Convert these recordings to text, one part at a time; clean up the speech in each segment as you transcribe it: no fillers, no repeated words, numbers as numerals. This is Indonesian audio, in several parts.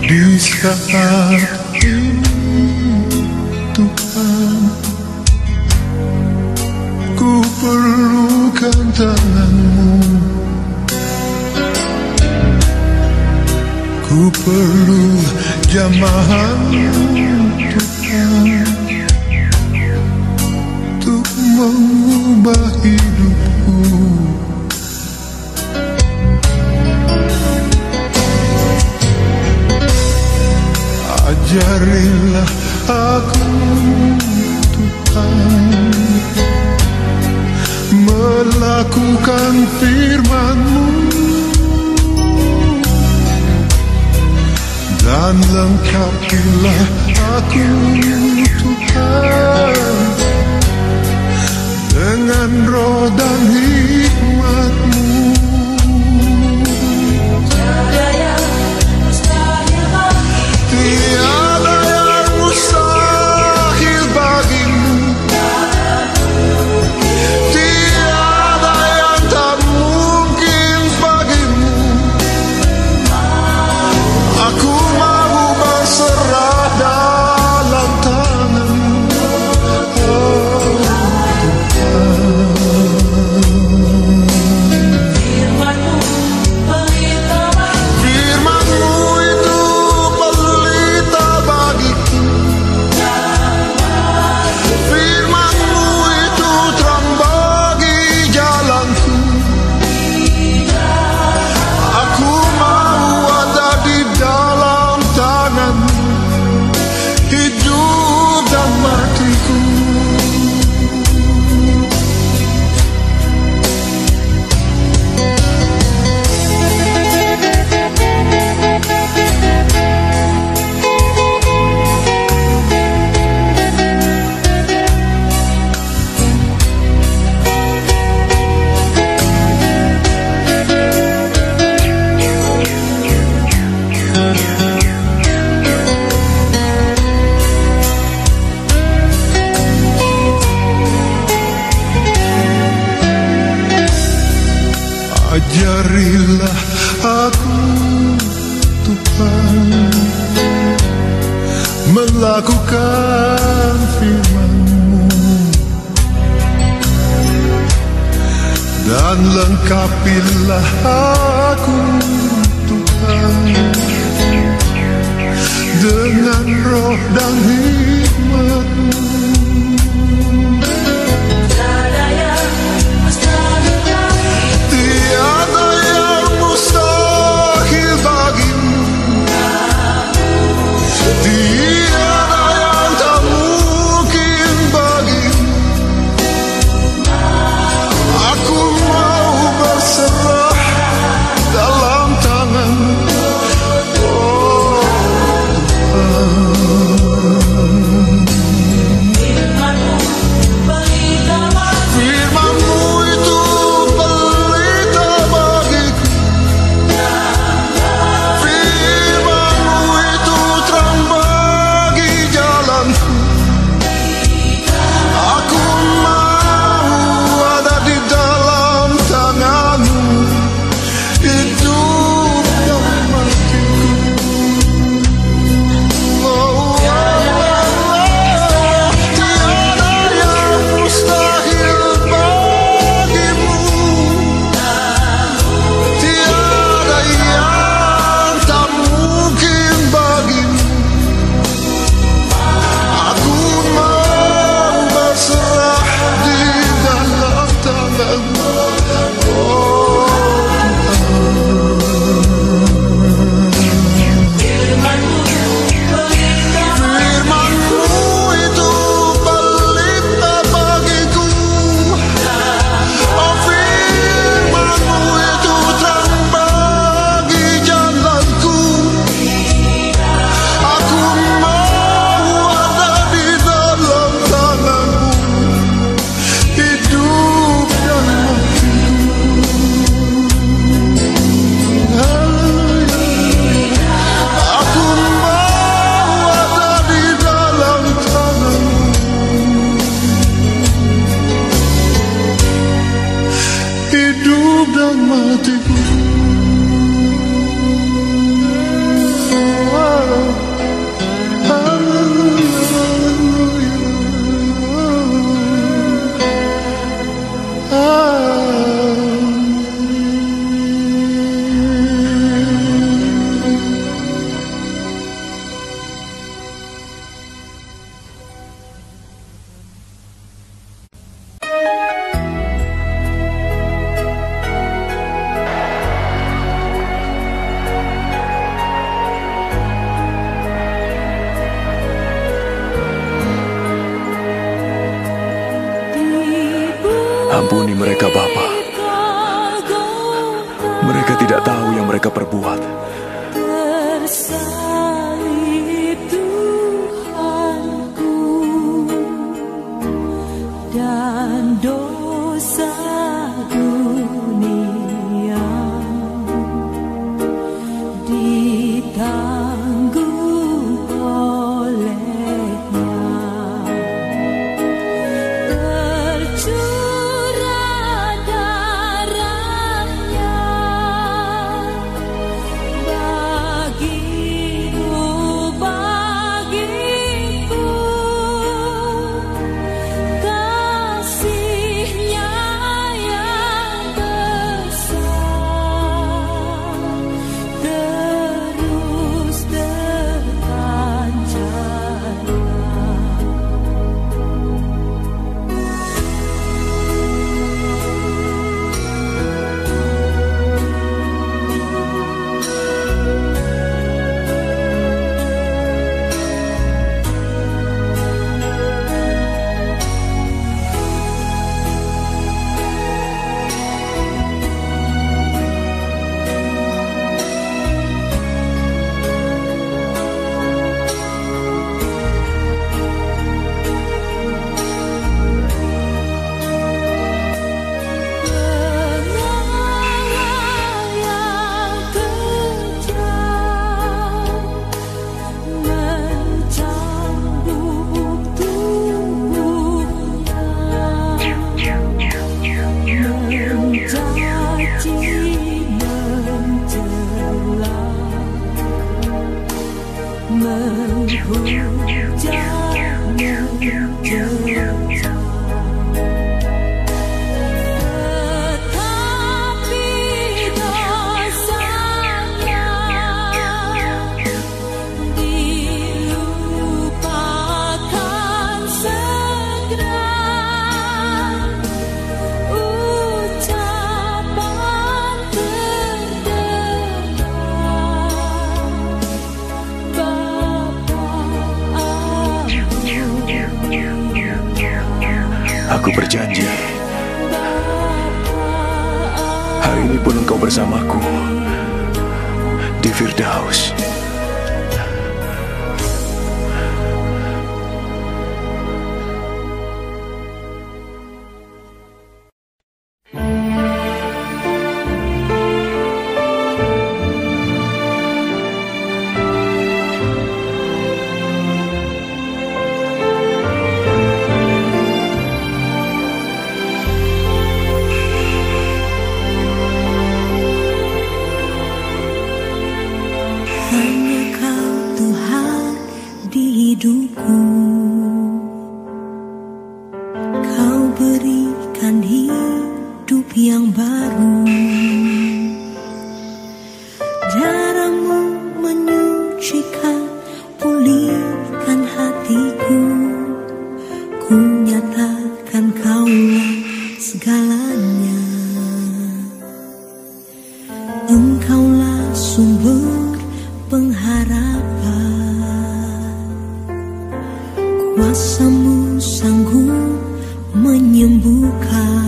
Di saat ini Tuhan, ku perlukan tangan-Mu, ku perlu jamahan-Mu Tuhan, untuk mengubah hidupku. Ajarilah aku Tuhan, melakukan firman-Mu, dan lengkapilah aku Tuhan dengan roh dan hikmat-Mu. Tiada yang mustahil bagimu, tiada yang tak mungkin bagimu. Aku mau berserah dalam tangan-Mu, oh Ajarilah aku Tuhan, melakukan firman-Mu, dan lengkapilah aku Tuhan dengan roh dan hikmat-Mu. Dalam Ampuni mereka, Bapa. Mereka tidak tahu yang mereka perbuat. Tersalib Tuhanku dan dosa dunia ditanggung olehnya. Tercurah darahnya bagimu, bagiku. Kasihnya yang besar terus terpancarkan. Aku berjanji, hari ini pun engkau bersamaku di Firdaus. Hanya Kau Tuhan di hidupku. Kau berikan hidup yang baru. Darah-Mu menyucikan, pulihkan hatiku. Ku nyatakan Kaulah segalanya. Engkaulah sumber pengharapan. Kuasa-Mu sanggup menyembuhkan.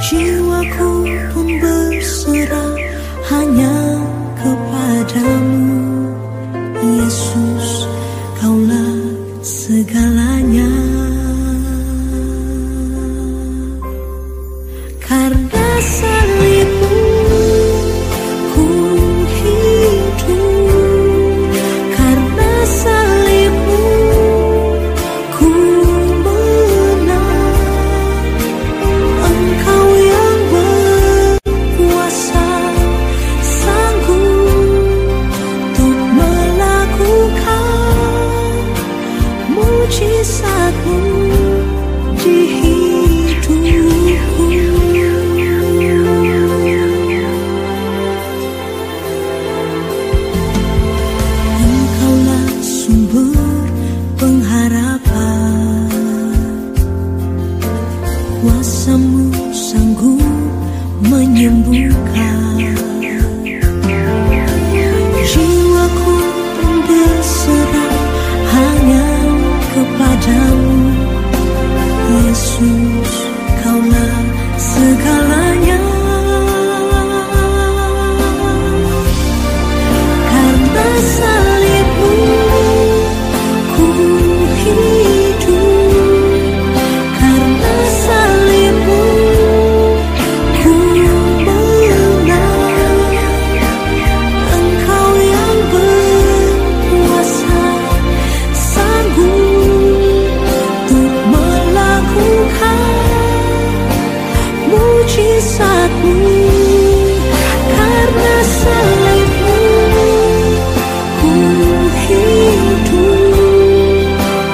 Jiwaku pun berserah hanya kepada-Mu. Yesus, Kaulah segalanya. Karena salib-Mu ku hidup. Karena salib-Mu ku menang. Engkau yang berkuasa, sanggup untuk melakukan mujizat-Mu di hidupku. Engkaulah sumber pengharapan. Kuasa-Mu sanggup menyembuhkan. Jiwaku pun berserah hanya kepada-Mu. Yesus, Yesus, Kaulah segalanya. Karena salibmu ku hidup, karena salibmu ku menang. Engkau yang berkuasa, sanggup untuk melakukan mujizatmu. Karena salibmu ku hidup,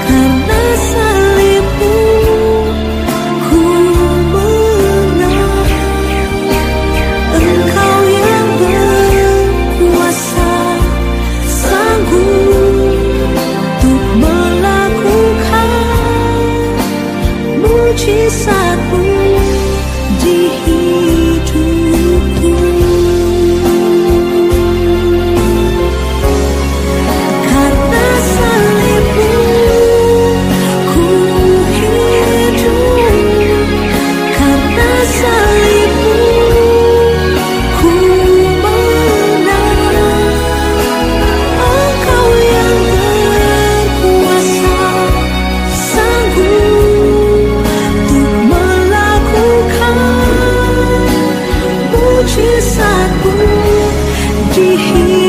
karena salibmu ku menang. Engkau yang berkuasa, sanggup untuk melakukan mujizatmu di hidupku. Karena salibmu ku hidup, karena salibmu ku menang. Engkau yang berkuasa, sanggup untuk melakukan mujizatmu di hidupku.